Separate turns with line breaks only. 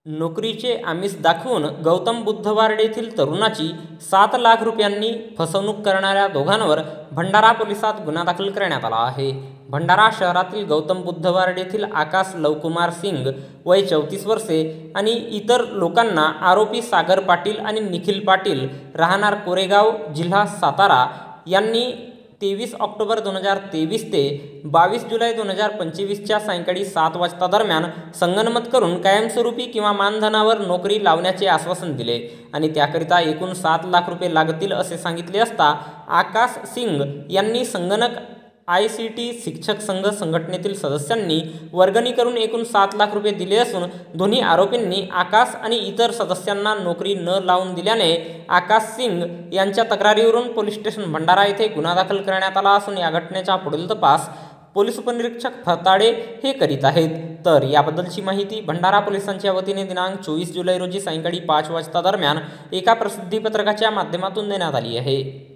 नोकरीचे आमिष दाखवून गौतम बुद्धवाड येथील तरुणाची 7 लाख रुपयांनी फसवणूक करणाऱ्या दोघांवर भंडारा पोलिसात गुन्हा दाखल करण्यात आला आहे। भंडारा शहरातील गौतम बुद्धवाड येथील आकाश लवकुमार सिंग वय 34 वर्षे आणि इतर लोकांना आरोपी सागर पाटील आणि निखिल पाटील राहणार कोरेगाव जिल्हा सातारा यांनी 23 ऑक्टोबर 2023 ते 22 जुलै 2025 च्या सायंकाळी 7 वाजता दरम्यान संगनमत करून कायमस्वरूपी किंवा मानधनावर नोकरी लावण्याचे आश्वासन दिले आणि त्याकरिता एकूण 7 लाख रुपये लागतील असे सांगितले असता आकाश सिंग यांनी संगणक ICT शिक्षक संघ संघटनेतील सदस्यांनी वर्गणी करून एकूण 7 लाख रुपये दिले असून दोन्ही आरोपींनी आकाश आणि इतर सदस्यांना नोकरी न लावून दिल्याने आकाश सिंग यांच्या तक्रारीवरून पोलीस स्टेशन भंडारा येथे गुन्हा दाखल करण्यात आला असून या घटनेचा पुढील तपास पोलीस उपनिरीक्षक फताडे हे करीत आहेत। तर याबद्दलची माहिती भंडारा पोलिसांच्या वतीने दिनांक 24 जुलै रोजी सायंकाळी 5 वाजता दरम्यान एका प्रसिद्धी पत्रकाच्या माध्यमातून देण्यात आली आहे।